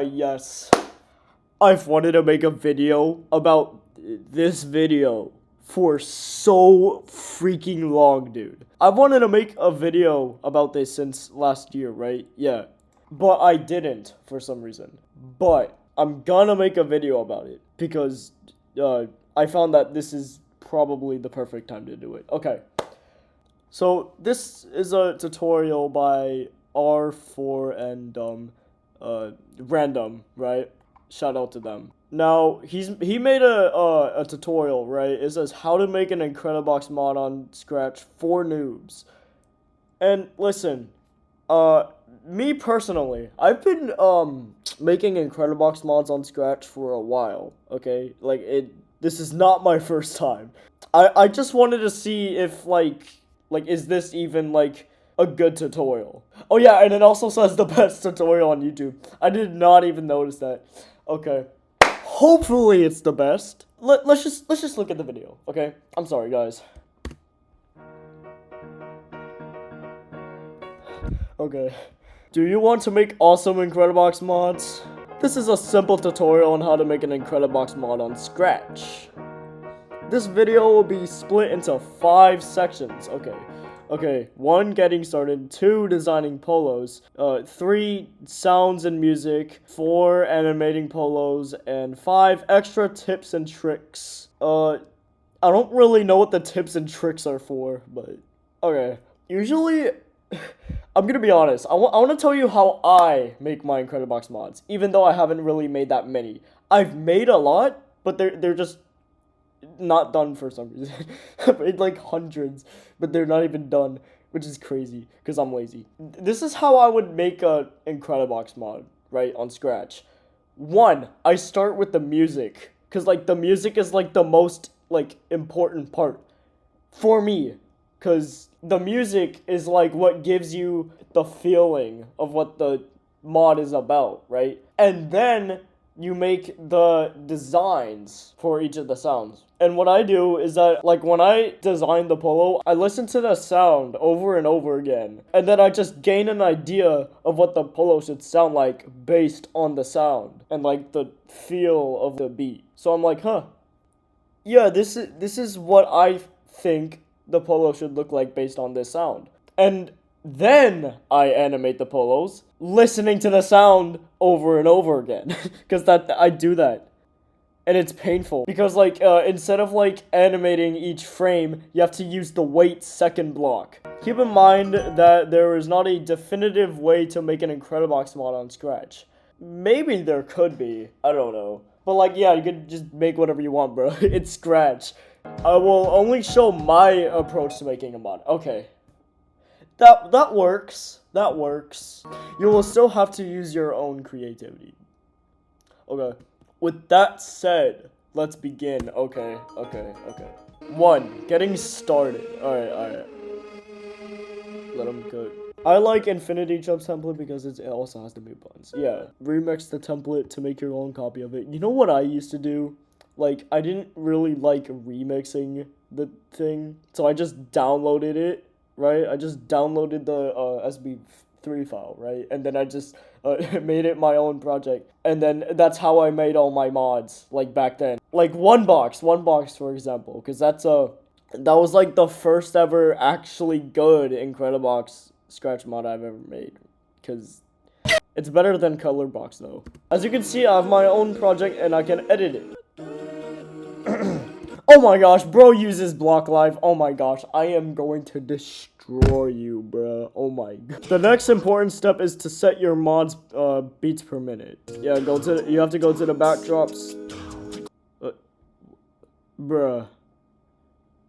Yes. I've wanted to make a video about this video for so freaking long, dude. I've wanted to make a video about this since last year, right? Yeah. But I didn't for some reason. But I'm gonna make a video about it because I found that this is probably the perfect time to do it. Okay. So this is a tutorial by R4 and Random, right? Shout out to them. Now he made a tutorial, right? It says how to make an Incredibox mod on Scratch for noobs. And listen, me personally, I've been making Incredibox mods on Scratch for a while. Okay, like this is not my first time. I just wanted to see if like is this even like a good tutorial? Oh yeah, and it also says the best tutorial on YouTube. I did not even notice that. Okay. Hopefully it's the best. Let's just look at the video, okay? I'm sorry, guys. Okay. Do you want to make awesome Incredibox mods? This is a simple tutorial on how to make an Incredibox mod on Scratch. This video will be split into 5 sections, okay. Okay, 1, getting started, 2, designing polos, 3, sounds and music, 4, animating polos, and 5, extra tips and tricks. I don't really know what the tips and tricks are for, but, okay. Usually, I'm gonna be honest, I want to tell you how I make my Incredibox mods, even though I haven't really made that many. I've made a lot, but they're just not done for some reason. I've made like hundreds, but they're not even done, which is crazy because I'm lazy. This is how I would make a Incredibox mod, right, on Scratch. 1, I start with the music, because like the music is like the most like important part for me, because the music is like what gives you the feeling of what the mod is about, right? And then you make the designs for each of the sounds. And what I do is that, like, when I design the polo, I listen to the sound over and over again. And then I just gain an idea of what the polo should sound like based on the sound and, like, the feel of the beat. So I'm like, huh. Yeah, this is what I think the polo should look like based on this sound. And then I animate the polos, listening to the sound over and over again, because I do that, and it's painful, because like, instead of like animating each frame, you have to use the wait second block. Keep in mind that there is not a definitive way to make an Incredibox mod on Scratch. Maybe there could be, I don't know, but like, yeah, you could just make whatever you want, bro. It's Scratch. I will only show my approach to making a mod. Okay. That works. That works. You will still have to use your own creativity. Okay. With that said, let's begin. Okay. 1, getting started. Alright. Let them cook. I like Infinity Jump template because it also has the mute buttons. Yeah. Remix the template to make your own copy of it. You know what I used to do? Like, I didn't really like remixing the thing, so I just downloaded it. Right, I just downloaded the SB3 file, right, and then I just made it my own project, and then that's how I made all my mods, like back then. Like one box for example, because that was like the first ever actually good Incredibox Scratch mod I've ever made, because it's better than Colorbox though. As you can see, I have my own project and I can edit it. Oh my gosh, bro uses Block Live. Oh my gosh, I am going to destroy you, bro. Oh my god. The next important step is to set your mod's beats per minute. Yeah, you have to go to the backdrops. Bruh.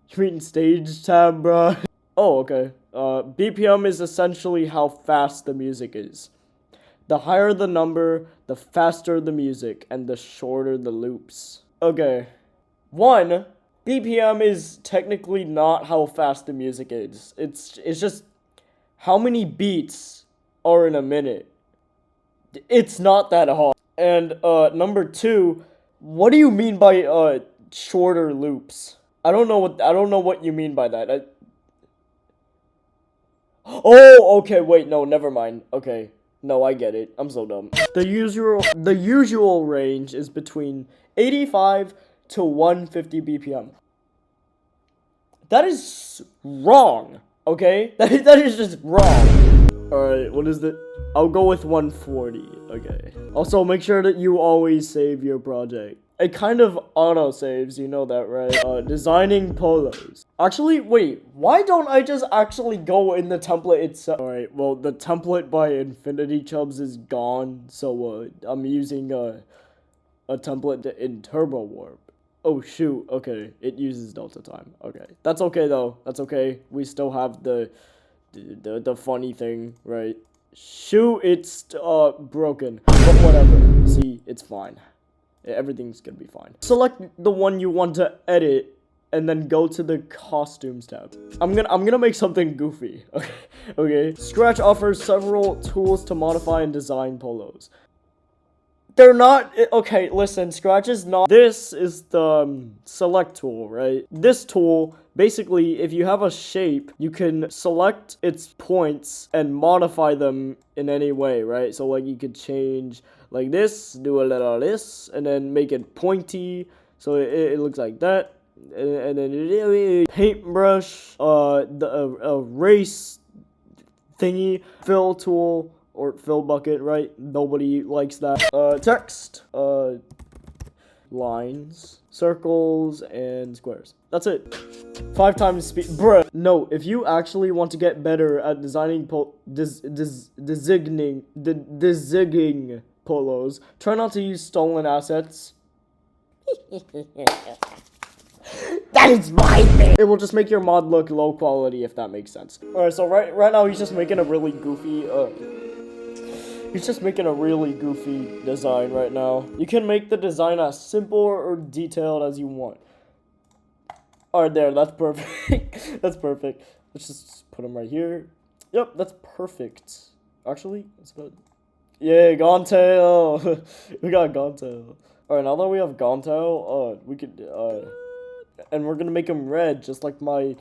You mean stage tab, bruh? Oh, okay. BPM is essentially how fast the music is. The higher the number, the faster the music, and the shorter the loops. Okay. 1, BPM is technically not how fast the music is. It's just how many beats are in a minute. It's not that hard. And number 2, what do you mean by shorter loops? I don't know what you mean by that. Oh, okay, wait, no, never mind. Okay. No, I get it. I'm so dumb. The usual range is between 85 to 150 BPM. That is wrong, okay? That is just wrong. Alright, what is it? I'll go with 140, okay. Also, make sure that you always save your project. It kind of auto-saves, you know that, right? Designing polos. Actually, wait, why don't I just actually go in the template itself? Alright, well, the template by Infinity Chubs is gone, so, I'm using, a template in Turbo Warp. Oh, shoot, okay, it uses Delta Time, okay. That's okay, though, that's okay. We still have the funny thing, right? Shoot, it's, broken, but whatever. See, it's fine. Everything's gonna be fine. Select the one you want to edit, and then go to the costumes tab. I'm gonna make something goofy. Okay. Okay. Scratch offers several tools to modify and design polos. They're not okay. Listen, Scratch is not. This is the select tool, right? This tool basically, if you have a shape, you can select its points and modify them in any way, right? So like you could change like this, do a little this, and then make it pointy, so it looks like that. And then paintbrush, the erase thingy, fill tool. Or fill bucket, right? Nobody likes that. Text, lines, circles, and squares. That's it. 5 times speed. Bruh. No, if you actually want to get better at designing designing polos, try not to use stolen assets. That is my thing. It will just make your mod look low quality, if that makes sense. Alright, so right now he's just making a really goofy, he's just making a really goofy design right now. You can make the design as simple or detailed as you want. Alright, there, that's perfect. That's perfect. Let's just put him right here. Yep, that's perfect. Actually, that's good. Yeah, Gontail. We got Gontail. Alright, now that we have Gontail, we could, and we're gonna make him red, just like my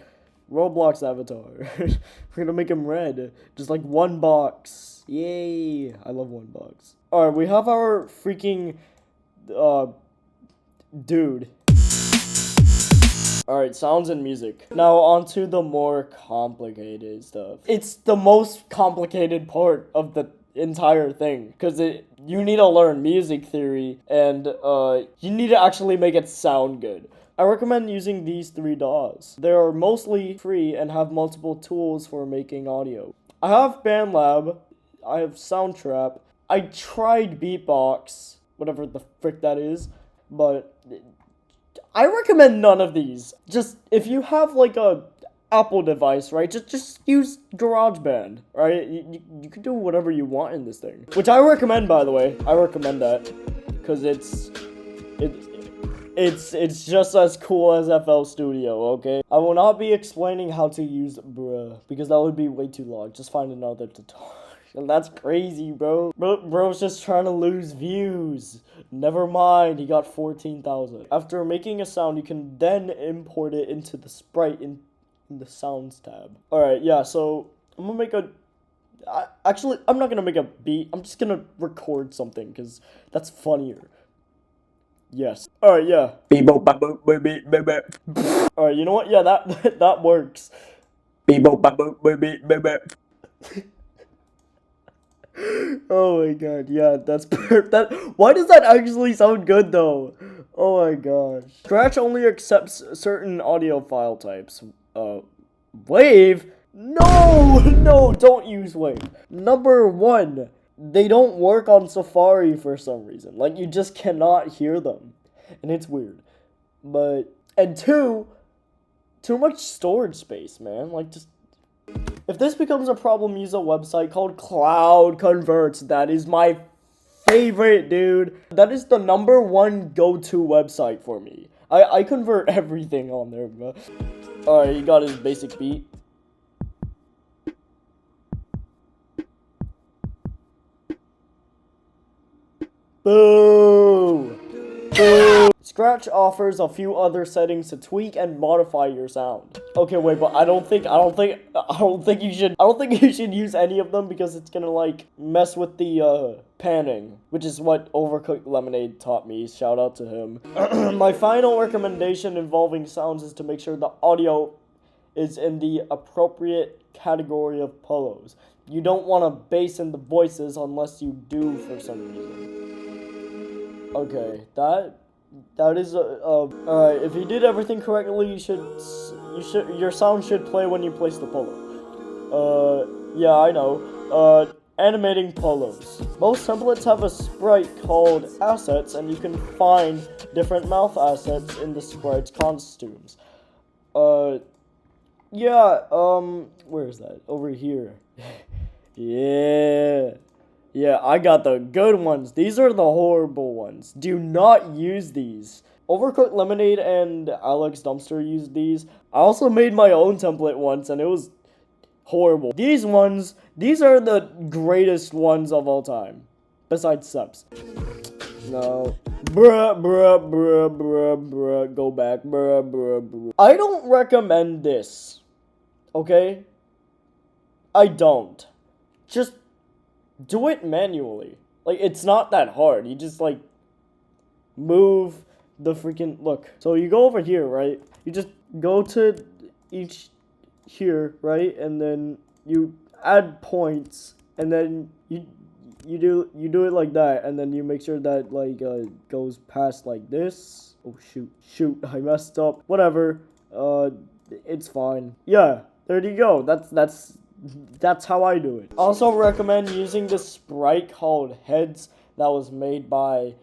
Roblox avatar. We're gonna make him red, just like one box. Yay! I love one box. Alright, we have our freaking, dude. Alright, sounds and music. Now on to the more complicated stuff. It's the most complicated part of the entire thing, because you need to learn music theory, and you need to actually make it sound good. I recommend using these 3 DAWs. They are mostly free and have multiple tools for making audio. I have BandLab, I have Soundtrap, I tried Beatbox, whatever the frick that is, but I recommend none of these. Just, if you have like a Apple device, right, just use GarageBand, right? You can do whatever you want in this thing. Which I recommend, by the way. I recommend that, because it's just as cool as FL Studio, okay? I will not be explaining how to use bruh, because that would be way too long. Just find another tutorial. That's crazy, bro. Bro's just trying to lose views. Never mind, he got 14,000. After making a sound, you can then import it into the sprite in the sounds tab. Alright, yeah, so I'm gonna make actually, I'm not gonna make a beat. I'm just gonna record something, because that's funnier. Yes. Alright, yeah. Alright, you know what? Yeah, that works. Oh my god, yeah, that's why does that actually sound good though? Oh my gosh. Scratch only accepts certain audio file types. Wave? No, don't use Wave. Number 1, they don't work on Safari for some reason. Like, you just cannot hear them. And it's weird. And 2, too much storage space, man. Like, just, if this becomes a problem, use a website called Cloud Converts. That is my favorite, dude. That is the #1 go-to website for me. I convert everything on there, bro. Alright, he got his basic beat. Boo! Boo! Scratch offers a few other settings to tweak and modify your sound. Okay, wait, but I don't think you should use any of them because it's gonna like mess with the panning, which is what Overcooked Lemonade taught me. Shout out to him. My final recommendation involving sounds is to make sure the audio is in the appropriate category of polos. You don't want to bass in the voices unless you do for some reason. Okay, that is alright. If you did everything correctly, your sound should play when you place the polo. Yeah, I know. Animating polos. Most templates have a sprite called assets, and you can find different mouth assets in the sprite's costumes. Yeah, where is that? Over here. Yeah, I got the good ones. These are the horrible ones. Do not use these. Overcooked Lemonade and Alex Dumpster used these. I also made my own template once, and it was horrible. These are the greatest ones of all time. Besides Subs. No. Bruh, go back. Bruh. I don't recommend this. Okay? I don't. Just do it manually. Like, it's not that hard. You just, like, move the freaking... Look. So you go over here, right? You just go to each here, right? And then you add points. And then you do it like that. And then you make sure that, like, goes past like this. Oh, shoot. I messed up. Whatever. It's fine. Yeah. There you go. That's how I do it. Also recommend using this sprite called Heads that was made by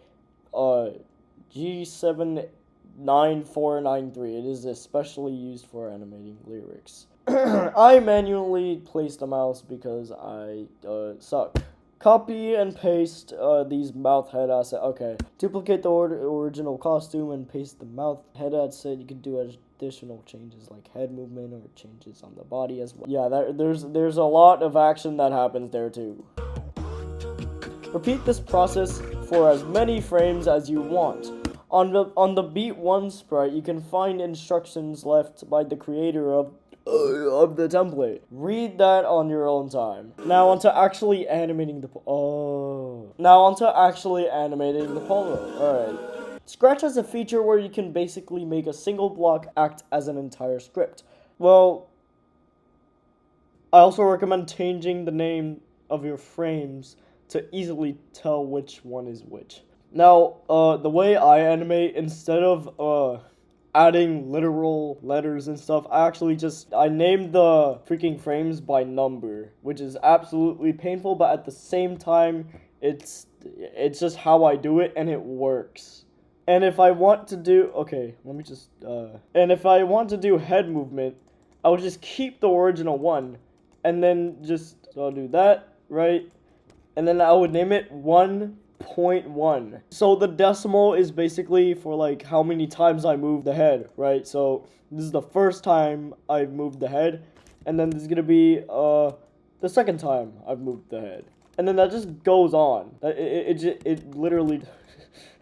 G79493. It is especially used for animating lyrics. I manually placed a mouse because I suck. Copy and paste these mouth head assets. Okay. Duplicate the original costume and paste the mouth head asset. You can do additional changes like head movement or changes on the body as well. Yeah, there's a lot of action that happens there too. Repeat this process for as many frames as you want. On the Beat 1 sprite, you can find instructions left by the creator of the template. Read that on your own time. Now onto actually animating the polo. Alright. Scratch has a feature where you can basically make a single block act as an entire script. Well, I also recommend changing the name of your frames to easily tell which one is which. Now, the way I animate, instead of adding literal letters and stuff, I named the freaking frames by number, which is absolutely painful, but at the same time, it's just how I do it, and it works. And if I want to do, and if I want to do head movement, I would just keep the original one, and then so I'll do that, right? And then I would name it 1.1. So the decimal is basically for like how many times I move the head, right? So this is the first time I've moved the head, and then this is gonna be the second time I've moved the head, and then that just goes on. It literally.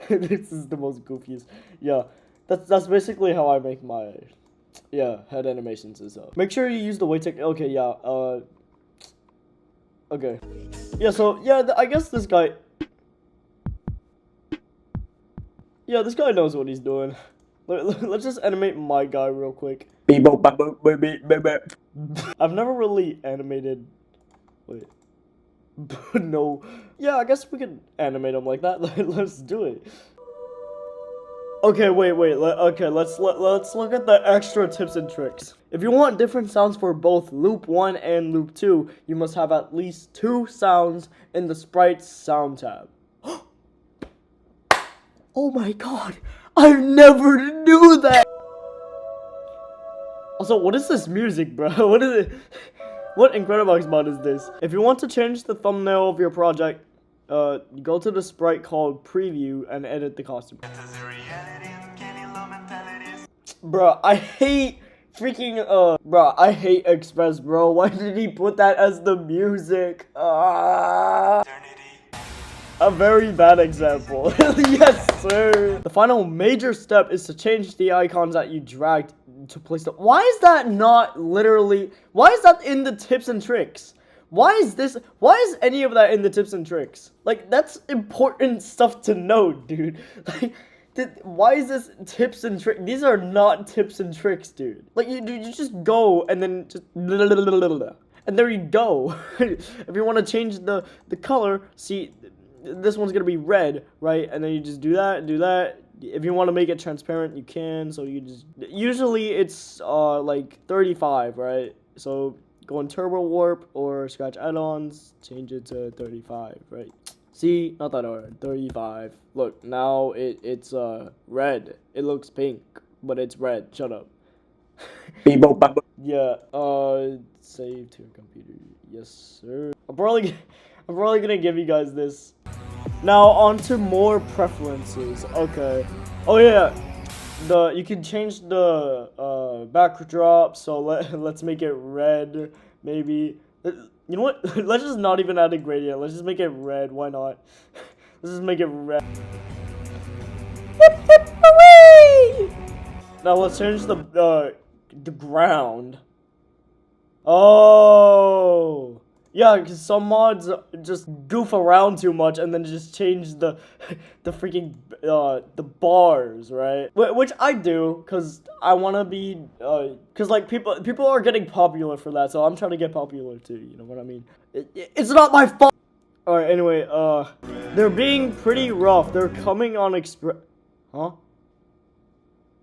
This is the most goofiest. Yeah, that's basically how I make my head animations and stuff. Make sure you use the weight tech. Okay, yeah. Okay. Yeah. So yeah, I guess this guy. Yeah, this guy knows what he's doing. Let's just animate my guy real quick. I've never really animated. Wait. No. Yeah, I guess we could animate him like that. Let's do it. Okay, wait. Let's look at the extra tips and tricks. If you want different sounds for both loop 1 and loop 2, you must have at least 2 sounds in the sprite's sound tab. Oh my god, I never knew that. Also, what is this music, bro? What is it? What Incredibox mod is this? If you want to change the thumbnail of your project, go to the sprite called Preview and edit the costume. Bro, I hate freaking, I hate Express, bro. Why did he put that as the music? A very bad example. Yes, sir. The final major step is to change the icons that you dragged to place them. Why is that not literally? Why is that in the tips and tricks? Why is any of that in the tips and tricks? Like, that's important stuff to know, dude. Like, why is this tips and tricks? These are not tips and tricks, dude. Like, you just go and then just and there you go. If you want to change the color, see, this one's gonna be red, right? And then you just do that. If you want to make it transparent, you can. So you just, usually it's like 35, right? So go in turbo warp or scratch add-ons, change it to 35, right? See, not that hard. 35. Look, now it's red. It looks pink, but it's red. Shut up. Yeah, save to your computer. Yes, sir. I'm probably gonna give you guys this. Now on to more preferences. Okay. Oh yeah, you can change the backdrop. So let's make it red. Maybe. You know what? Let's just not even add a gradient. Let's just make it red. Why not? Let's just make it red. Now let's change the ground. Oh, yeah, because some mods just goof around too much and then just change the freaking the bars, right? Which I do, because I want to be because like people are getting popular for that, so I'm trying to get popular too. You know what I mean? It's not my fault. All right. Anyway, they're being pretty rough. They're coming on huh?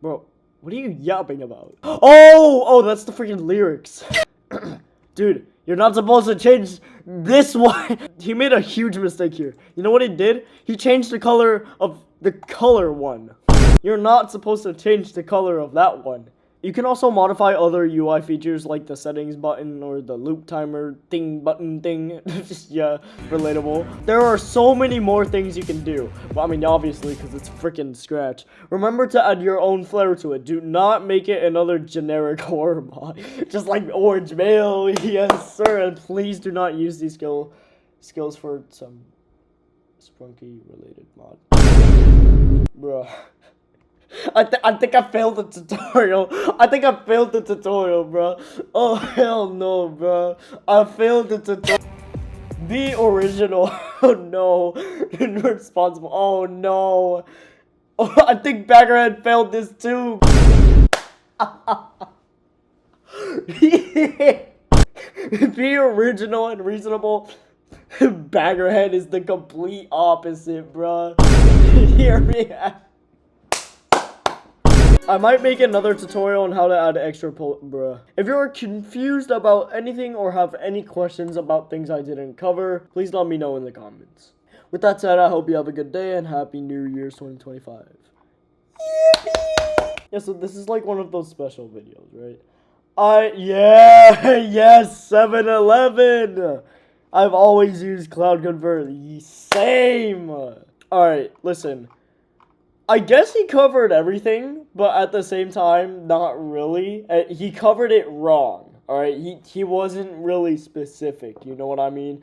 Bro, what are you yapping about? Oh, that's the freaking lyrics. Dude, you're not supposed to change this one. He made a huge mistake here. You know what he did? He changed the color of the color one. You're not supposed to change the color of that one. You can also modify other UI features like the settings button or the loop timer button thing. Just, yeah, relatable. There are so many more things you can do. Well, I mean, obviously, because it's freaking Scratch. Remember to add your own flair to it. Do not make it another generic horror mod. Just like Orange Mail. Yes, sir. And please do not use these skills for some Sprunky related mod. Bruh. I think I failed the tutorial. Bro. Oh, hell no, bro. I failed the tutorial. Be original. Oh, no. Irresponsible. Oh, no. Oh, I think Baggerhead failed this, too. Be original and reasonable. Baggerhead is the complete opposite, bro. Hear me out. I might make another tutorial on how to add extra bruh. If you're confused about anything or have any questions about things I didn't cover, please let me know in the comments. With that said, I hope you have a good day and Happy New Year's 2025. Yippee! Yeah, so this is like one of those special videos, right? Yes, 7-Eleven! I've always used Cloud Convert. Same! Alright, listen. I guess he covered everything, but at the same time, not really. He covered it wrong, alright? He wasn't really specific, you know what I mean?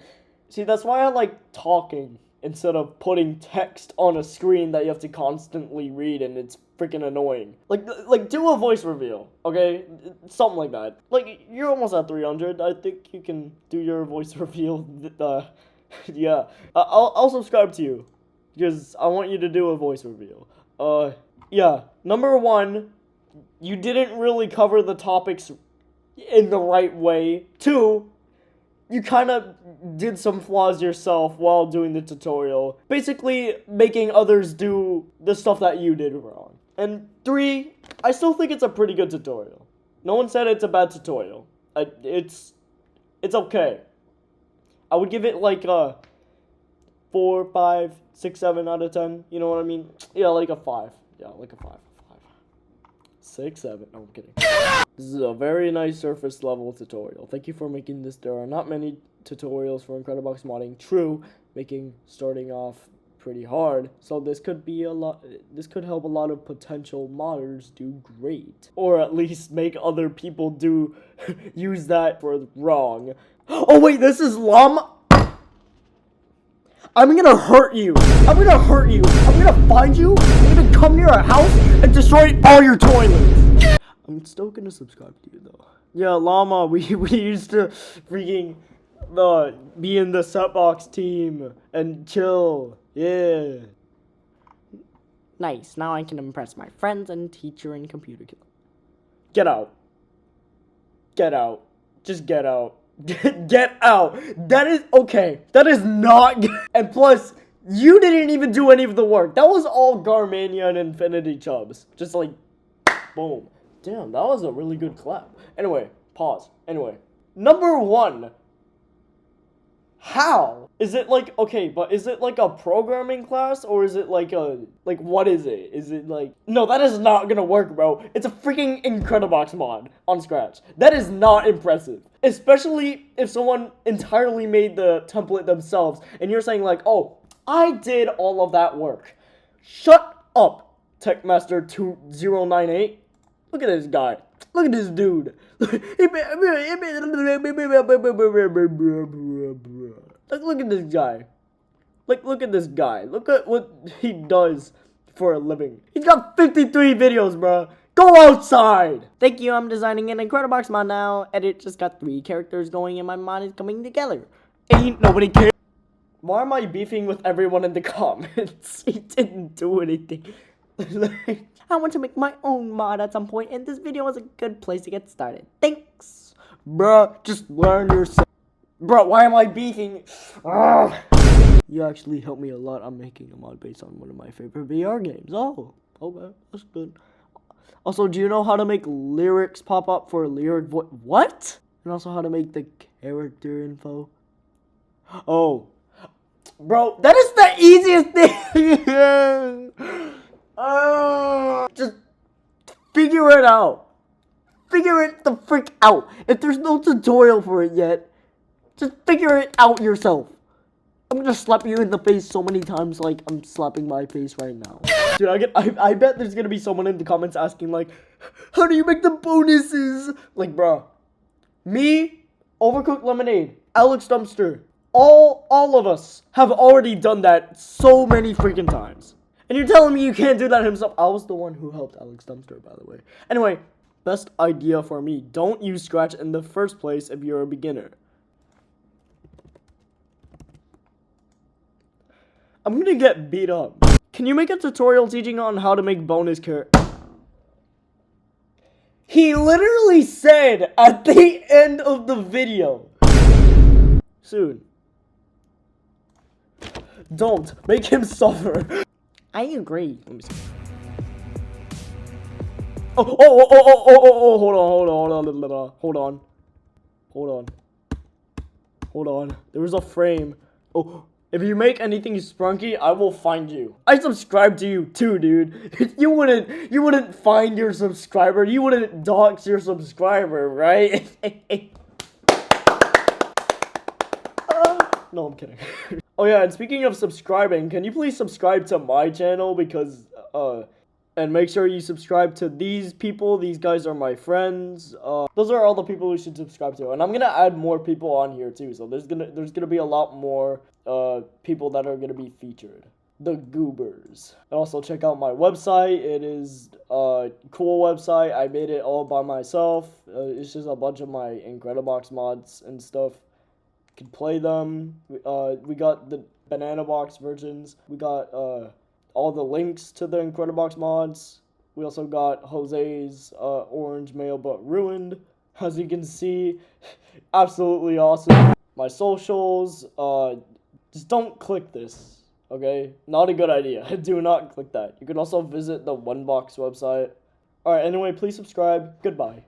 See, that's why I like talking instead of putting text on a screen that you have to constantly read, and it's freaking annoying. Like do a voice reveal, okay? Something like that. Like, you're almost at 300. I think you can do your voice reveal. Yeah. I'll subscribe to you. Because I want you to do a voice reveal. Yeah. Number one, you didn't really cover the topics in the right way. Two, you kind of did some flaws yourself while doing the tutorial. Basically, making others do the stuff that you did wrong. And three, I still think it's a pretty good tutorial. No one said it's a bad tutorial. It's okay. I would give it like a 4, 5, 6, 7 out of 10. You know what I mean? Yeah, like a 5. Yeah, like a 5. 6, 7. No, I'm kidding. This is a very nice surface level tutorial. Thank you for making this. There are not many tutorials for Incredibox modding. True, starting off pretty hard. So this could be a lot. This could help a lot of potential modders do great, or at least make other people use that for wrong. Oh wait, this is llama. I'm gonna hurt you. I'm gonna hurt you. I'm gonna find you. I'm gonna come near our house and destroy all your toilets. I'm still gonna subscribe to you though. Yeah, Llama, we used to freaking be in the Setbox team and chill. Yeah. Nice. Now I can impress my friends and teacher in computer club. Get out. Get out. Just get out. Get out. That is okay. That is not good. And plus, you didn't even do any of the work. That was all Garmania and Infinity Chubbs. Just like, boom. Damn, that was a really good clap. Anyway, pause. Anyway, number 1. How? Is it like, okay, but is it like a programming class or is it like what is it? Is it like, no, that is not gonna work, bro. It's a freaking Incredibox mod on Scratch. That is not impressive. Especially if someone entirely made the template themselves and you're saying like, oh, I did all of that work. Shut up, Techmaster2098. Look at this guy. Look at this dude. Look at this guy. Look at this guy. Look at what he does for a living. He's got 53 videos, bro. Go outside. Thank you. I'm designing an Incredibox mod now. Edit just got 3 characters going and my mod is coming together. Ain't nobody cares. Why am I beefing with everyone in the comments? He didn't do anything. I want to make my own mod at some point, and this video is a good place to get started. Thanks. Bruh, just learn yourself. Bruh, why am I beefing? You actually helped me a lot. I'm making a mod based on one of my favorite VR games. Oh, okay, that's good. Also, do you know how to make lyrics pop up for lyric voice? What? And also how to make the character info? Oh. Bro, that is the easiest thing. Just figure it out. Figure it the frick out. If there's no tutorial for it yet, just figure it out yourself. I'm gonna slap you in the face so many times like I'm slapping my face right now. Dude, I bet there's gonna be someone in the comments asking like, how do you make the bonuses? Like, bro, me, Overcooked Lemonade, Alex Dumpster, all of us have already done that so many freaking times. And you're telling me you can't do that himself? I was the one who helped Alex Dumpster, by the way. Anyway, best idea for me. Don't use Scratch in the first place if you're a beginner. I'm gonna get beat up. Can you make a tutorial teaching on how to make bonus characters? He literally said at the end of the video. Soon. Don't make him suffer. I agree. Let me see. Hold on. There was a frame. Oh, if you make anything sprunky, I will find you. I subscribe to you too, dude. You wouldn't find your subscriber. You wouldn't dox your subscriber, right? No, I'm kidding. Oh yeah, and speaking of subscribing, can you please subscribe to my channel because, and make sure you subscribe to these people. These guys are my friends. Those are all the people who should subscribe to. And I'm gonna add more people on here too. So there's gonna be a lot more, people that are gonna be featured. The Goobers. And also check out my website. It is a cool website. I made it all by myself. It's just a bunch of my Incredibox mods and stuff. Can play them. We got the banana box versions. We got all the links to the Incredibox mods. We also got Jose's orange mail but ruined. As you can see, absolutely awesome. My socials. Just don't click this. Okay, not a good idea. Do not click that. You can also visit the Onebox website. Alright, anyway, please subscribe. Goodbye.